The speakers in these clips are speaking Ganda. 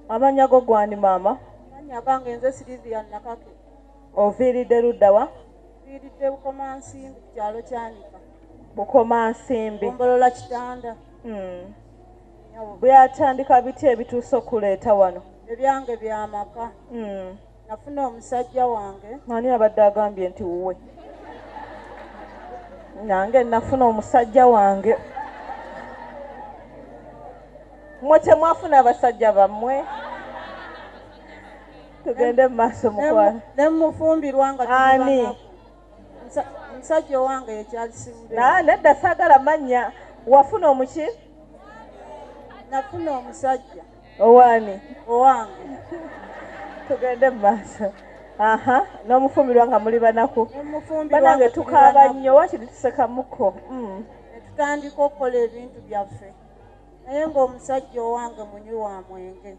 Amanya go gwani mama? Amanya gange nze Silvia Nakake. Oviiridde ludda wa? Viiridde Bukomansimbi ku kyalo Kyanika. Bukomansimbi. Gombolola Kitanda. Byatandika biti ebituuse okuleeta wano? Ebyange by'amaka. Nafuna omusajja wange. Ani abadde agambye nti wuwe? Nange nafuna omusajja wange. Mmwe temwafuna abasajja bammwe? Tugende mu maaso mukwano. Ne mufumbirwa nga ani? Omusajja wange yekyalisimbe. Nedda saagala mannya. Wafuna omuki? Nafuna omusajja. Owaani? Owange. Tugende mu maaso. Aha, n'omufumbirwa nga muli banaku. Banange tukaaba nnyo, wakiri tusekamuko. Ne tutandika okukola ebintu byaffe. Naye ng'omusajja owange munywi wa mwenge.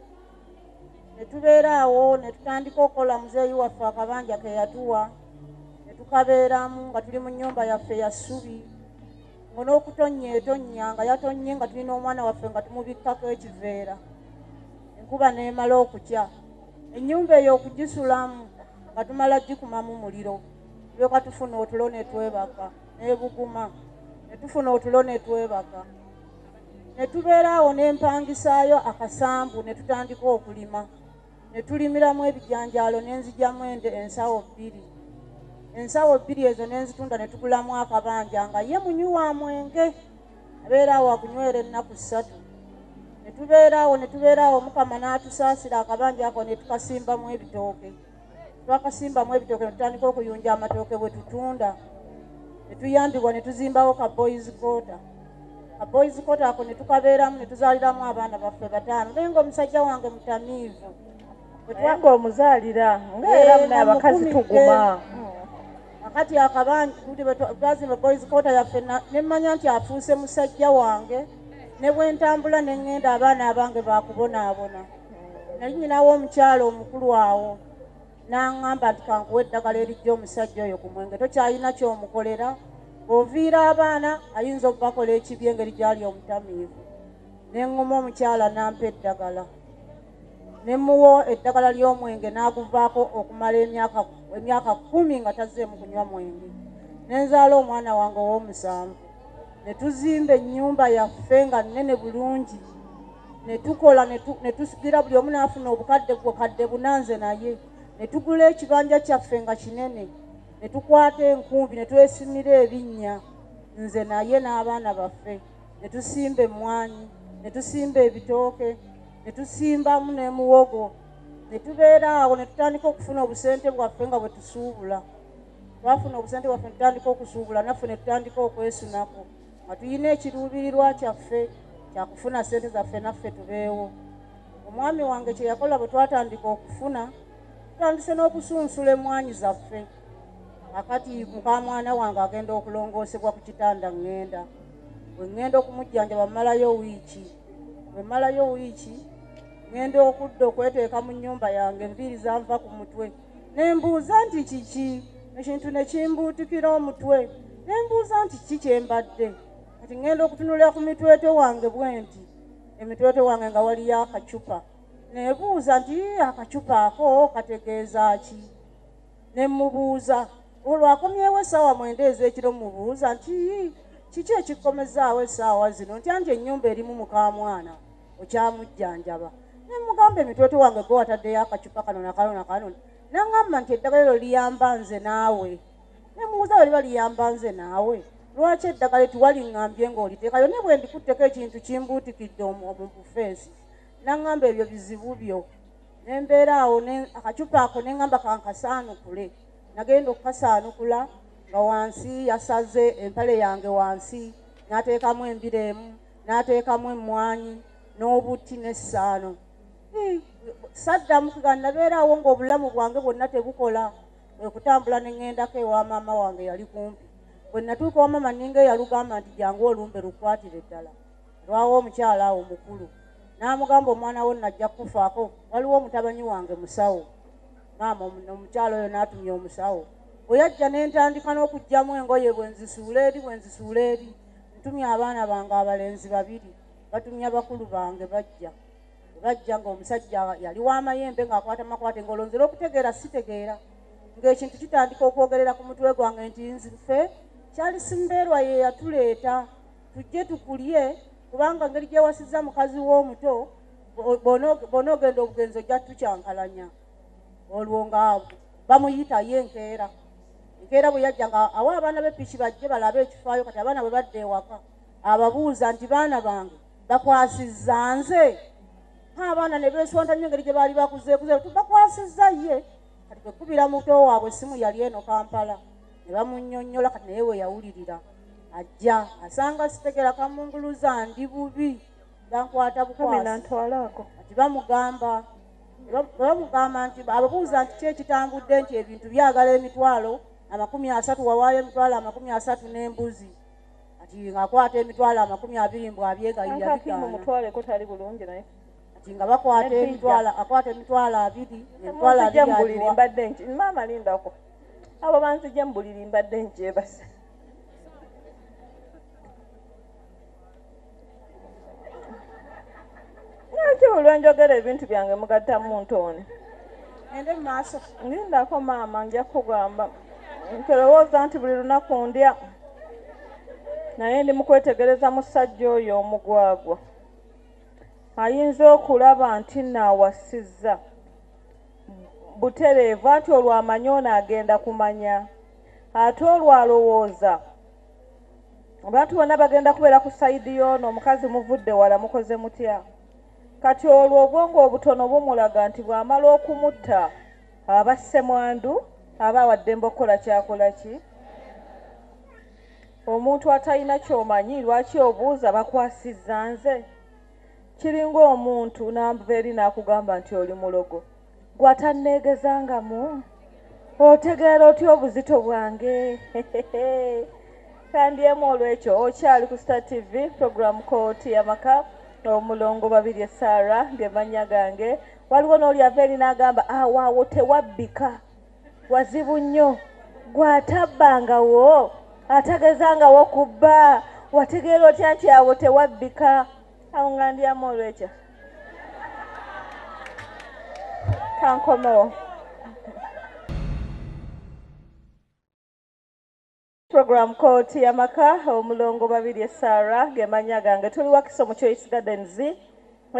Ne tubeera awo ne tutandika okukola muzeeyi waffe akabanja ke yatuwa. Ne tukabeeramu nga tuli mu nnyumba yaffe ya ssubi. N'okutonnya etonnya nga yatonnye nga tulina omwana waffe nga tumubikkako ekiveera. Enkuba n'emala okukya. Ennyumba eyo okugisulamu nga tumala gikumamu muliro. Tulyoka tufuna otulo ne twebaka n'ebuguma. Ne tufuna otulo ne twebaka. Ne tubeera awo n'empangisaayo akasambu ne tutandika okulima. Ne tulimiramu ebijanjaalo n'enzigyamu ensawo 2. Ensawo 2 ezo n'enzitunda ne tugulamu akabanja nga ye munywi wa mwenge. Abeera awo akunywera ennaku 3. Ne tubeera awo Mukama n'atusaasira akabanja ako ne tukasimbamu ebitooke. Twakasimbamu ebitooke ne tutandika okuyunja amatooke bwe tutunda. Ne tuyambibwa ne tuzimbawo ka boys quarter. Ka boys quarter ako ne tukabeeramu ne tuzaaliramu abaana baffe 5. Naye ng'omusajja wange mutamiivu. Nga omuzaalira ng'era muna abakazi tuguma. Akati akabanja twazimba boys quarter yaffe ne mmanya nti afuuse musajja wange. Ne bwe ntambula ne ŋŋenda abaana abange baakubonaabona. Nali nyinawo omukyalo omukulu awo. N'aŋŋamba nti kankuwa eddagala erijja omusajja oyo ku mwenge. Tokyalina ky'omukolera. Bw'oviira abaana ayinza okubakola ekibi engeri gy'ali omutamiivu. Ne ŋŋuma omukyala n'ampa eddagala. Ne muwo eddagala ly'omwenge n'aguvaako okumala emyaka 10 nga tazzeemu kunywa mwenge. Ne nzaala omwana wange ow'omusanvu. Ne tuzimba ennyumba yaffe nga nnene bulungi. Ne tukola ne tusigira buli omu n'afuna obukadde bukadde bunanze naye. Ne tugula ekibanja kyaffe nga kinene. Ne tukwata enkumbi ne twesimira ebinnya nze naye n'abaana baffe. Ne tusimba emmwanyi, ne tusimba ebitooke, ne tusimbamu n'emuwogo. Ne tubeera awo ne tutandika okufuna obusente bwaffe nga bwe tusuubula. Twafuna obusente bwaffe ne tutandika okusuubula naffe ne tutandika okwesunako. Nga tulina ekiruubirirwa kyaffe kyakufuna ssente zaffe naffe tubeewo. Omwami wange kye yakola bwe twatandika okufuna, tutandise n'okusunsula emmwanyi zaffe. Akati mukamwana wange agenda okulongoosebwa ku kitanda ŋŋenda. Bwe ŋŋenda okumujjanjaba mmalayo wiiki. Bwe mmalayo wiiki ŋŋenda okudda okweteeka mu nnyumba yange enviiri zanva ku mutwe. Ne mbuuza nti kiki? Ekintu ne kimbuutikira omutwe. Ne mbuuza nti kiki kye mbadde? Kati ŋŋenda okutunulira ku mitwete wange bwe nti. Emitwete wange nga waliyo akacupa. Ne buuza nti akacupa ako kategeeza ki? Ne mubuuza. Olwakomyewo essaawa 9 ez'ekiro mubuuza nti kiki ekikomezaawo essaawa zino? Ntya nti ennyumba erimu mukamwana okyamujjanjaba. Ne mugamba emitwete wange gwe wataddeyo akacupa kano nakano nakano. N'aŋŋamba nti eddagala eryo liyamba nze naawe. Ne mubuuza bwe liba liyamba nze naawe. Lwaki eddagala tiwaliŋŋambye ng'oliteekayo ne bwe ndikutteko ekintu kimbuutikidde mu bufeesi. N'aŋŋamba ebyo bizibu byo. Ne mbeera awo akacupa ako ne ŋŋamba kankasaanukule. Nagenda okukasaanukula nga wansi yasaze empale yange wansi. N'ateekamu embiremu, n'ateekamu emmwanyi, n'obutti n'essaano. Saddamu kuga nabeera awo ng'obulamu bwange bwonna tebukola. Okutambula ne ŋŋendako ewa maama wange yali kumpi. Bwe natuuka wa maama ninga eyalugamba nti jangu olumbe lukwatire ddala. Lwawo omukyala awo mukulu. N'amugamba omwana wo najja kufaako. Waliwo omutabanyi wange musawo. Maama omukyala oyo n'atumya omusawo. oyajja n'entandika n'okugyamu engoye bwenzisuula eri ntumya abaana bange abalenzi 2 batumya bakulu bange bajja ng'omusajja yali w'amayembe ng'akwata makwate ng'olonzera okutegeera sitegeera ng'ekintu kitandika okwogerera ku mutwe gwange nti nzife kyali simbeerwa ye yatuleeta tujje tukulye kubanga ngeri gye wasizza mukazi w'omuto bonoogenda obugenzi ojja tukyankalanya olwo nga bamuyita ye enkeera bwe yajja nga awa abaana b'epiki bajje balabe ekifaayo kati abaana bwe badde ewaka ababuuza nti baana bange bakwasizza nze abaana ne beesonta nnyo engeri gye baali bakuzeekuze tubakwasizza ye kati kwe kubira muto waabwe simu yali eno Kampala ne bamunnyonnyola kati naye we yawulirira ajja asanga sitegera kamunguluza ndi bubi bankwata bukwasi kati bamugamba nti ababuuza nti ki ekitambudde nti ebintu byagala emitwalo 30 wawaayo emitwalo 30 n'embuzi kati ng'akwata emitwalo 20 mbw abyegayirira kati nga bakwata emitwalo akwata emitwalo 2 emitwalo 2 mbadde nti maama lindako abo banzije mbuliri mbadde njeebase naki olwenjogera ebintu byange mugattamu ntooni ende mu maaso lindako maama nja kugamba nterowooza nti buli lunaku ndya naye ndi mu kwetegereza musajja oyo omugwagwa ayinza okulaba nti naawasizza butereevu anti olwo amanyi ono agenda kumanya ate olwo alowooza abantu bonna bagenda kubeera ku sayidi y'ono omukazi muvudde wala mukoze mutya kati olwo obwongo obutono bumulaga nti bw'amala okumutta aba ssemwandu aba awaddembe okukola kyakola ki omuntu atalina ky'omanyi lwaki obuuza bakwasizza nze kiringa omuntu n'anva eri n'akugamba nti oli mulogo gwatanneegezangamu otegeera otya obuzito bwange kandyemu olwekyo okyali ku Star TV programu kooti y'amaka omulongo 2 Sarah ndyemannya gange waliwo n'oli ava eri n'agamba awaawo tewabbika wazibu nnyo gwatabbangawo atagezangawo kubba wategeera otya nti awo tewabbika awo nga ndyamu olwekyo kankomewo program kooti y'amaka omulongo 2 Sarah gemanya gange tuli wakiso mu Choice Gardens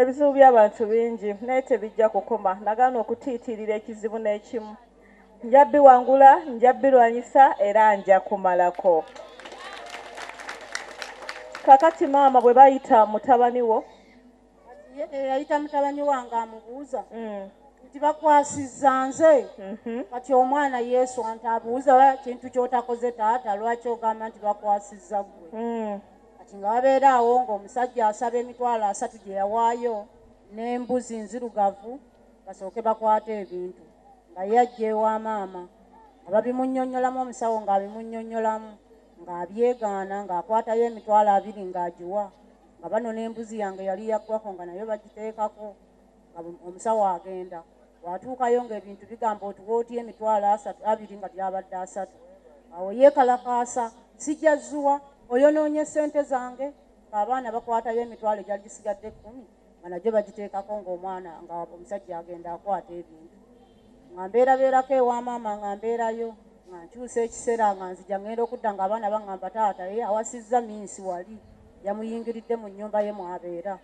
ebizibu by'abantu bingi naye tebijja kukoma nagaana okutiitirira ekizibu n'ekimu nja biwangula nja birwanyisa era nja kumalako kakati maama bwe bayita mutabani wo yayita mutabani wange amubuuza nti bakwasizza nze kati omwana Yesu nti abuuza kintu kyotakoze taata lwaki ogamba nti bakwasizza gwe kati nga babeera awo ng'omusajja asaba emitwalo 3 gye yawaayo n'embuzi nzirugavu basooke bakwate ebintu nga yajja ewa maama nga babimunnyonnyolamu omusawo ng'abimunnyonnyolamu ng'abyegaana ng'akwatayo emitwalo 2 ng'agiwa nga bano n'embuzi yange yali yaggwako nga nayo bagiteekako nga omusawo agenda watuukayo ng'ebintu bigamba otuwa otya emitwalo 2 nga byabadde 3 awo yeekalakaasa sijja zuwa oyonoonye ssente zange ng'abaana bakwatayo emitwalo egyali gisigadde 10 nga nagyo bagiteekako ng'omwana nga omusajja agenda akwata ebintu nga mbeerabeerako ewa maama nga mbeerayo nga nkyusa ekiseera nga nzija ngenda okudda ng'abaana baŋŋamba taata ye awasizza minsi wali yamuyingiridde mu nnyumba ye mwabeera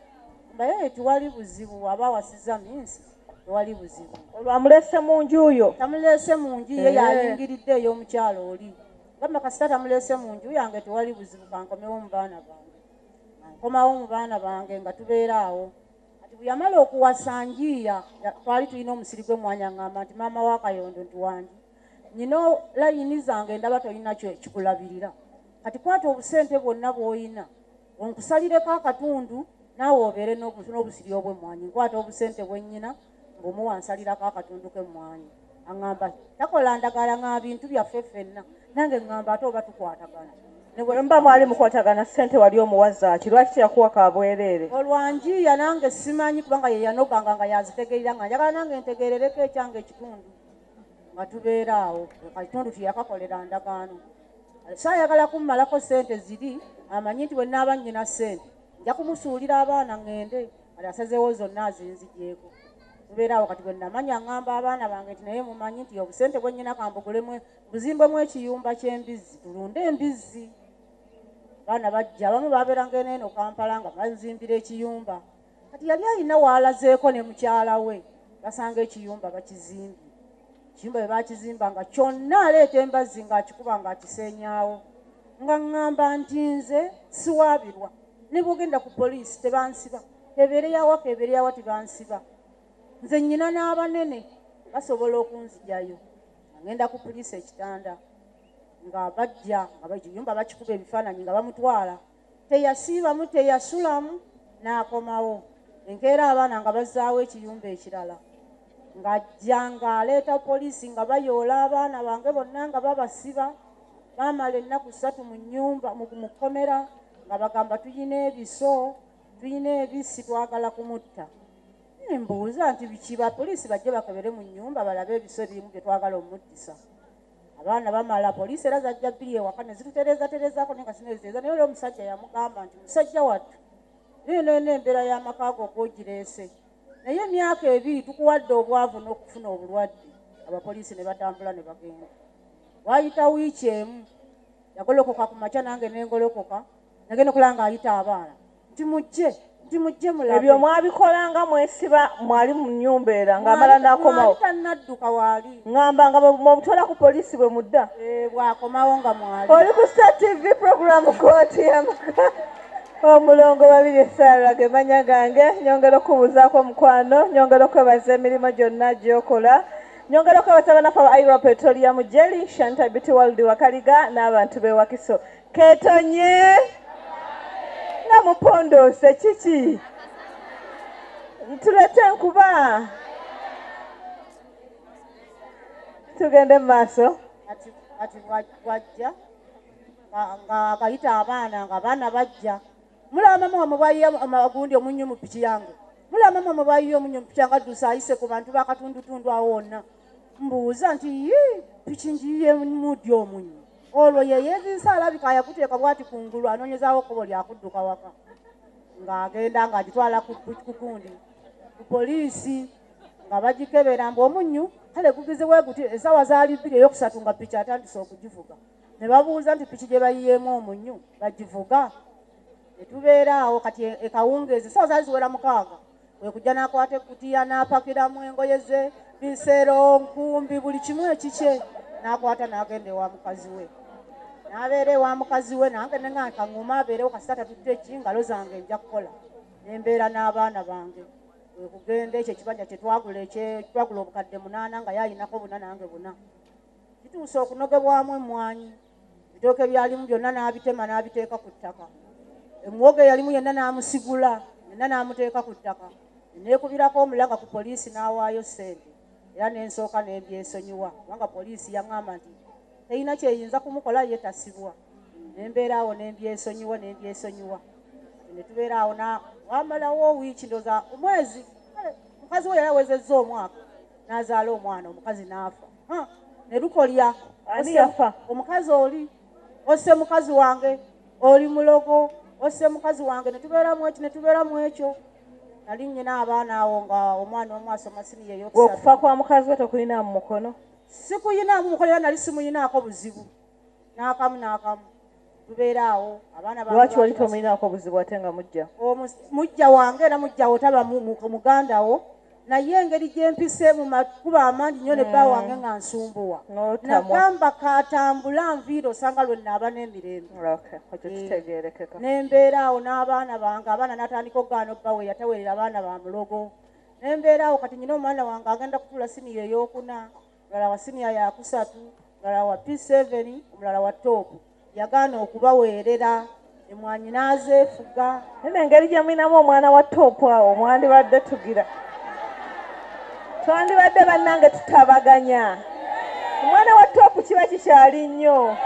mbaye tiwali buzibu aba awasizza minsi tewali buzibu olwamulese mu nju yo tamulese mu nju ye yayingiridde ey'omukyalo oli gamba kasita tamulese mu nju yange tewali buzibu kankomewo mu baana bange nkomawo mu baana bange nga tubeera awo kati bwe yamala okuwasa njiya twali tulina omusiri gw'emmwanyi aŋŋamba nti maama wa Kayondo nti wangi nyina layini zange ndaba tolina kikulabirira kati kwata obusente bwonna bw'olina onkusalireko akatundu naawe obeere n'obusiri obw'emmwanyi nkwata obusente bwennyina ng'omuwa nsalirako akatundu k'emmwanyi aŋŋamba takola ndagala nga bintu byaffe ffenna nange ŋŋamba ate oba tukwatagana mba mwali mukwatagana ssente wali omuwazaaki lwaki teyakuwa kabwereere olwanjiya nange simanyi kubanga ye yanoganga nga yazitegeerera nga njagala nange ntegeerereko ekyange ekitundu nga tubeera awo kakitundu teyakakolera ndagaano saayagala kummalako ssente ziri amanyi nti bwe naaba nnyina ssente nja kumusuulira abaana ŋŋende kati asazeewo zonna azinzigyeko tubeera awo kati bwe namanya ŋŋamba abaana bange nti naye mumanyi nti obusente bwe nnyina kambugulemu buzimbemu ekiyumba ky'embizzi tulunde embizzi abaana bajja abamu babeeranga eneeno Kampala nga banzimbira ekiyumba kati yali alina waalazeeko ne mukyala we basanga ekiyumba bakizimbye ekiyumba bwe bakizimba nga kyonna aleeta embazzi ng'akikuba ng'akiseenyaawo nga ŋŋamba nti nze siwaabirwa ne bwogenda ku poliisi tebansiba kebeereyawa tebansiba nze nnyina n'abanene basobola okunzijayo agenda ku poliisi ekitanda nga bajja nga ekiyumba bakikuba ebifaananyi nga bamutwala teyasiibamu teyasulamu n'akomawo enkeera abaana nga bazzaawo ekiyumba ekirala ng'ajja ng'aleeta poliisi nga bayoola abaana bange bonna nga babasiba baamala ennaku 3 mu nnyumba mu kkomera nga bagamba tuyina ebiso tuyina ebisi twagala kumutta nembuuza nti biki bapoliisi bajje bakebere mu nnyumba balabe ebiso ebirimu bye twagala omuttisa abaana bamala poliisi era zajja bbiri ewaka ne zitutereezatereezaako naye nga sinezitereeza naye oli omusajja yamugamba nti musajja wattu eno embeera y'amaka go ogwogireese naye emyaka 2 tukuwadde obwavu n'okufuna obulwadde abapoliisi ne batambula ne bagenda waayita wiiki emu yagolokoka ku makya nange nengolokoka nagenda okulaba ng'ayita abaana nti mujje mulabe ebyo mwabikolanga mwesiba mwali mu nnyumba era ng'amala n'akomawo tannadduka waali ŋŋamba nga mwamutwala ku poliisi bwe mudda bw'akomawo nga mwali oli ku Star TV program kooti y'amaka omulongo 2 essaalage manya gange nyongera okubuuzaako omukwano nyongera okwebaza emirimu gyonna gy'okola nyongera okwebaza banafu aba Ira Petroleum Jelly Shanta Beauty World Wakaliga n'abantu b'e Wakiso keetonye nga mupondoose kiki tulete enkuba tugende mu maaso kati wajja ng'akayita abaana ng'abaana bajja mulaba mama wamwe bwayiye amagundi omunnyo mu piki yange mulaba mama wamwe bwayiye omunnyo mu piki yange addusa ayise ku bantu bakatundutundu awo wonna mbuuza nti piki ngiye muddi omunnyo olwo yeyeeziisa alabika yakuteeka bwati kungulu anoonyezaawo kkobo lyakudduka waka ng'agenda ng'agitwala ku kundi ku poliisi nga bagikebera mbu omunnyu kale gugize weeguti essaawa zaali 2 eyokusatu nga piki atandise okugivuga ne babuuza nti piki gye bayiyeemu omunnyu bagivuga ne tubeera awo kati ekawungeezi essaawa zaali ziwera 6 kwe kujja n'akwata ekkutiya n'apakiramu engoye ze bisero nkumbi buli kimu ekikye n'akwata n'agenda ewa mukazi we n'abeera ewa mukazi we nange nenga kaŋŋuma abeerewo kasita tatudde ekingalo zange nja kukola nembeera n'abaana bange kwe kugenda ekyo ekibanja kyetwagula obukadde 8 nga yayinako 4 nange 4 kituuse okunogebwamu emmwanyi ebitooke byalimu byonna n'abitema n'abiteeka ku ttaka emmuwogo eyalimu yenna n'amusigula yenna n'amuteeka ku ttaka neekubirako omulanga ku poliisi n'awaayo ssente era nensooka nembyesonyiwa kubanga poliisi yaŋŋamba nti terina kyeyinza kumukola ye tasibwa nembeera awo nembyesonyiwa ne tubeera awo wamalawo wiiki ndoza omwezi mukazi we yawezezza omwaka n'azaala omwana omukazi n'afa ne lukolya ani yafa omukazi oli osse mukazi wange oli mulogo osse mukazi wange netubeeramu ekyo nali nnyina abaana awo nga omwana omu asoma siniya eyokusatu okufa kwa mukazi we tokulinamu mukono sikuyinaamu mukono era nali simuyinaako buzibu n'akamu tubeera awo abaana lwaki wali tomuyinaako buzibu ate nga mujja wange era mujjawo taba muganda wo naye engeri gyempise mu makuba amangi nnyo ne bba wange nga nsumbuwa nagamba katambula nviira osanga lwe naaba n'emirembe nembeera awo n'abaana bange abaana natandika okugaana obba we yataweerera abaana ba mulogo nembeera awo kati nyina omwana wange agenda kutuula siniya ey'okuna mulala wa siniya yakusatu mulala wa P7 omulala wa toopu yagaana okubaweerera emwanyi n'azeefuga nene engeri gye mulinamu omwana wa toopu awo mwandibadde tugira twandibadde bannange tutabaganya omwana wa toopu kiba kikyali nnyo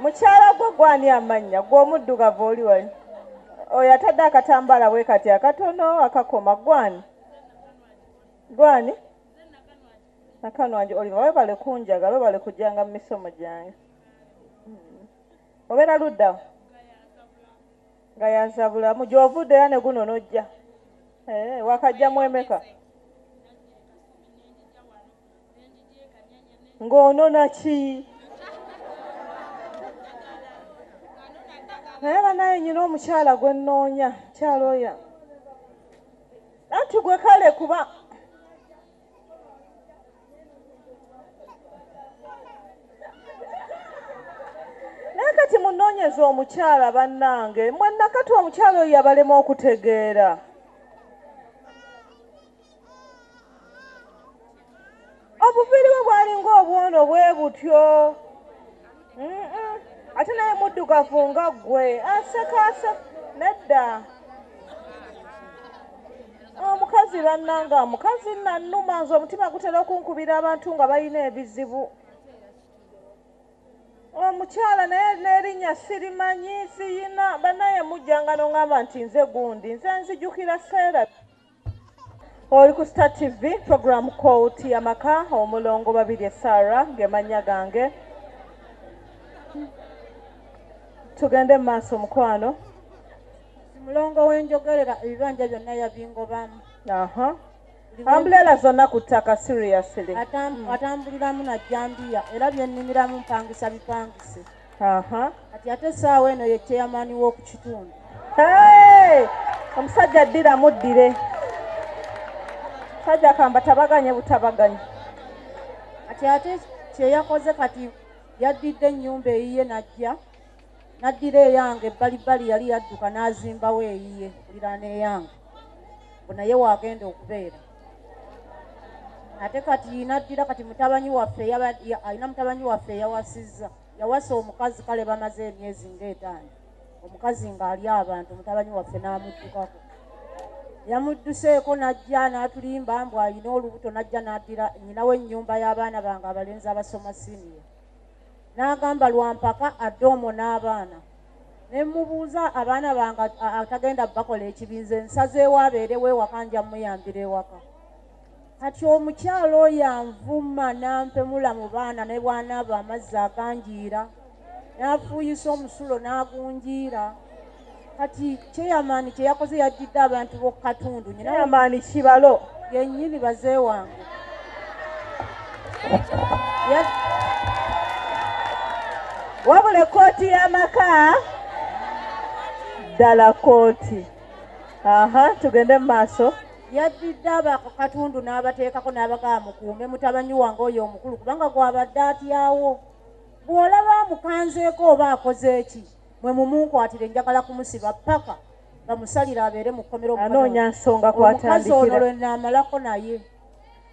mukyala gwe gwani amannya gw'omuddugavu oli wali oyo atadde akatambaala bwe kati akatono akakoma gwani Gwani? Nakanwanje Oliver webale kunjaga webale kujanga mu misomo gyange. Obeera ludda? Gayanza bulamu gy'ovudde era ne guno n'ojja. Wakajjamu emeka? Ng'onona ki? Naye banaye nyina omukyala gwe nnoonya, mukyala oyo. Anti gwe kale kuba naye kati munoonyeza omukyala bannange, mwenna kati omukyala oyo yabalema okutegeera. Obuviri bwe bwalinga obwono bwe butyo. Ate naye muddugavu nga ggwe aseka nedda. Omukazi bannanga, mukazi nannuma nze omutima gutera okunkubira abantu nga balina ebizibu. Omukyala naye n'erinnya sirimanyi siyina bannaye mujjanga n'oŋŋamba nti nze gundi nze nzijukira Seera. Oli ku Star TV program Kooti y'amaka omulongo babiri Sarah ng'emanya gange. Tugende mu maaso mukwano. Mulongo w'enjogerera ebibanja byonna yabingobamu. Umbrella zonna ku ttaka seriously. Atambuliramu na jambiya era byennimiramu mpangisa bipangise. Kati ate essaawa eno ye chairman w'oku kitundu. Omusajja ddira muddire. Sajja kamba tabaganye butabaganye. Kati ate kye yakoze kati yaddidde ennyumba eyiye najja. Naddira eyange ebbalibbali yali yadduka n'azimbawo eyiye kuliraana eyange. Naye wagenda okubeera. Ate kati naddira kati mutabanyi waffe alina mutabanyi waffe yawasizza. Yawasa omukazi kale bamaze emyezi ng'etaano. Omukazi ng'ali abantu mutabanyi waffe n'amuddukako. Yamudduseeko n'ajja n'atulimba mbu alina olubuto n'ajja n'addira nnyina w'ennyumba y'abaana bange abalenzi abasoma siniya. N'agamba lwampaka adde omwo n'abaana. Ne mubuuza abaana bange atagenda bakola ekibinze nsazeewo abeerewo ewaka nja muyambira ewaka. Kati omukyalo oyo anvuma n'ampemula mu baana ne bw'anaaba amazzi aganjiira n'afuuyisa omusulo n'agunjiira. Kati kyeyamaani kye yakoze yaddidde abantu b'oku katundu. Kyeyamaani kibalo yennyini bazee wange. Wabula kooti y'amaka ddala kooti. Tugende mu maaso. Yaddidde abako katundu n'abateekako n'abagaba mukuume mutabanyi wange oyo omukulu kubanga gwabadde atyawo. Bw'olaba amukanzeeko oba akoze eki mwe mumunkwatire njagala kumusiba paka bamusalire abeere mu kkomero. Anoonya nsonga kwatandikira. Omukazi ono lwe naamalako naye.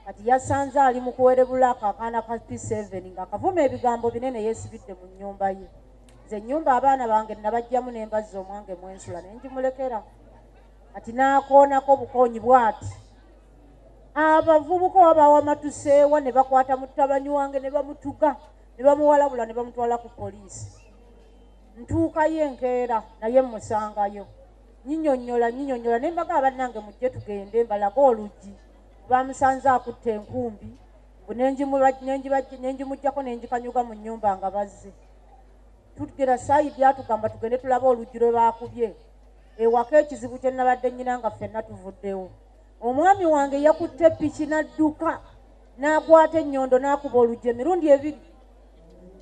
Kati yasanze ali mu kuwerebulako akaana ka P7 ng'akavuma ebigambo binene yeesibidde mu nnyumba ye. Nze ennyumba abaana bange nabajjamu ne mbazza omwange mwensula ne ngimulekera. Kati n'akoonako bukoonyi bw'ati. Abavubuka babawa matuseewa ne bakwata mutabanyi wange ne bamutuga ne bamuwalabula ne bamutwala ku poliisi. Ntuukayo enkeera naye musangayo. Nyinyonnyola ne mbagamba bannange mujje tugende mbalaga oluggi. Bamusanze akutte enkumbi nenjimuggyako nenjikanyuga mu nnyumba nga bazze. Tugera sayidi atugamba tugende tulaba oluggi lwe baakubye. Ewaka ekizibu kye nabadde nnyina nga ffenna tuvuddewo. Omwami wange yakutte piki n'adduka n'akwata ennyondo n'akuba oluggi emirundi ebiri.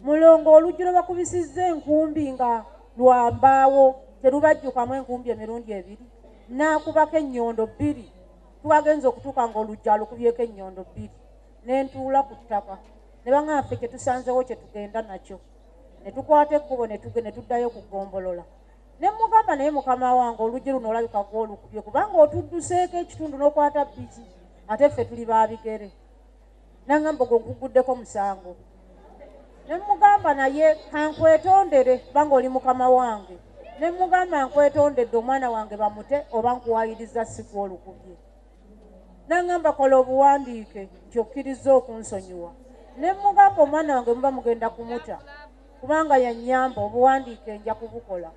Mulongo oluggi lwe bakubisizza enkumbi nga lwa mbaawo terubajjukamu enkumbi emirundi ebiri. N'akubako ennyondo bbiri. Twagenza okutuuka ng'oluggi alukubyeko ennyondo bbiri. Ne ntuula ku ttaka. Ne baŋŋamba ffe kye tusanzewo kye tugenda nakyo. Ne tukwata ekkubo ne tuddayo kugombolola. Ne mugamba naye mukama wange oluggi luno olabika gw'olukubye kubanga otudduseeko ekitundu n'okwata bbiki. Ate ffe tuli baabigere. N'aŋŋamba ogwo nkuguddeko musango. Ne mugamba naye kankwetondere kubanga oli mukama wange. Ne mugamba nkwetondedde omwana wange bamute oba nkuwayiriza si gw'olukubye. N'aŋŋamba kola obuwandiike nti okkiriza okunsonyiwa. Ne mugamba omwana wange muba mugenda kumuta kubanga yannyamba obuwandiike nja kubukola.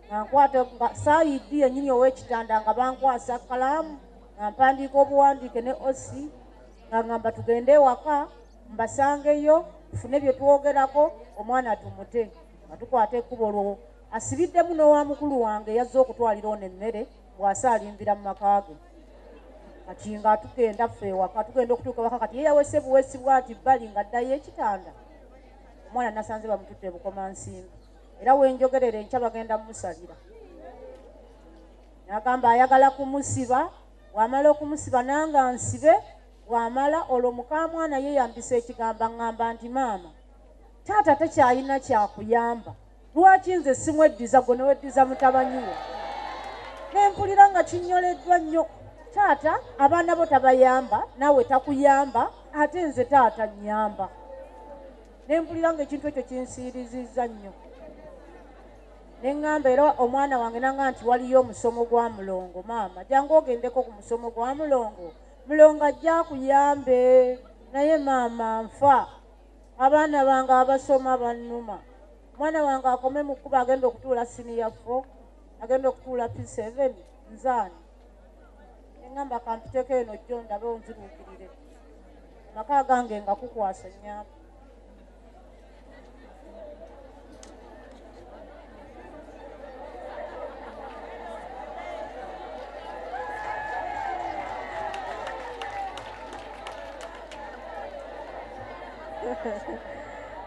Nkwata saayidi yennyini ow'ekitanda nga bankwasa kalaamu nga mpandiika obuwandiike ne osi nga ngamba tugende ewaka mbasangeyo tufune bye twogerako omwana tumute nga tukwata ekkubo lwo asibiddemu n'owa mukulu wange yazze okutwalira ono emmere bw'asaalimbira mu maka ge kati nga tugenda ffe ewaka tugenda okutuuka waka kati ye yawese buwesi bwati bbali nga ddayo ekitanda omwana nasanze bamutudde bukomansimbi era wenjogerera enkya bagenda mumusalira nagamba ayagala kumusiba wamala okumusiba nanga nsibe wamala olwo mukamwana yeyambisa ekigamba ngamba nti maama taata tekyalina kyakuyamba lwaki nze simweddiza gwe neweddiza mutabanyiwo nempulira nga kinyoleddwa nnyo taata abaana bo tabayamba nawe takuyamba ate nze taata nnyamba nempulira nga ekintu ekyo kinsiirizizza nnyo neŋŋamba era omwana wange nanga nti waliyo omusomo gwa mulongo maama jangu ogendeko ku musomo gwa mulongo mulongo ajja akuyambe naye maama nfa abaana bange abasoma bannuma mwana wange akome mu kkuba agenda okutuula siniya 4 agenda okutuula P7 nzaani neŋŋamba kampiteko eno jjo ndabe onziruukirire maka gange nga kukwasa nnyamba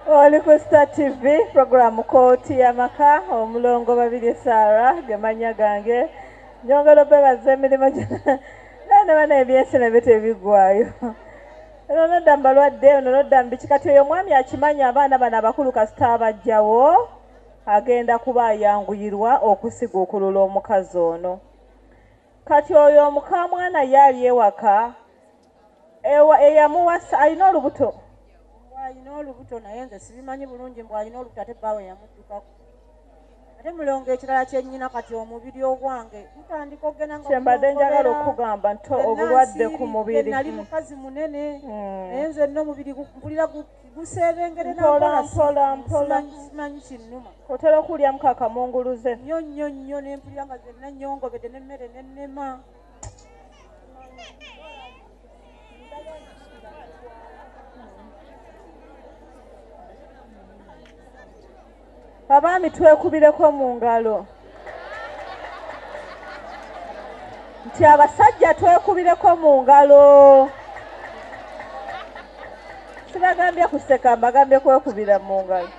oli ku Star TV program kooti y'amaka omulongo babiri Sarah gemanya gange nyongera bebaza emirimu ne bana ebyensi ne bitebigwayo eno nodda mbalwadde ono nodda mbiki kati oyo omwami akimanya abaana bano abakulu kasita abajjawo agenda kuba ayanguyirwa okusiga okulula omukazi ono kati oyo omukamwana yaali ewaka eyamuwasa alina olubuto alina olubuto naye nze sibimanyi bulungi mbw alina olubuto ate bbaawe yamuddukako ate mulongo ekirala kyennyina kati omubiri ogwange ntandika okgenda nga kyembadde njagala okugamba nti obulwadde ku mubiri nali mukazi munene naye nze nno omubiri mpulira guseebengere simanyi kinnuma otera okulyamu kakamunguluze nnyo nnyo nnyo nempulira nga zenna nnyongobedde n'emmere nennema abaami twekubireko mu ngalo nti abasajja twekubireko mu ngalo sibagambye kuseka mbagambye kwekubira mu ngalo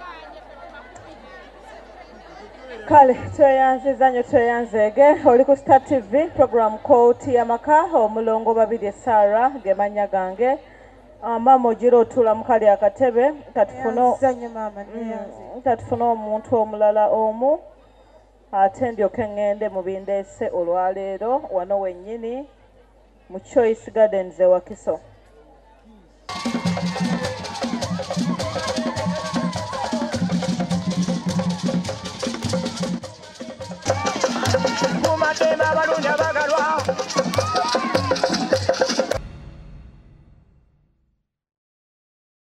kale tweyanziza nnyo tweyanzeege oli ku Star TV program kooti y'amaka omulongo babiri Sarah gemanya gange mama ogira otula mu kali akatebe katufune omuntu omulala omu ate ndyoke ŋŋende mu bindeese olwaleero wano wennyini mu Choice Gardens e Wakiso Kumatema balungi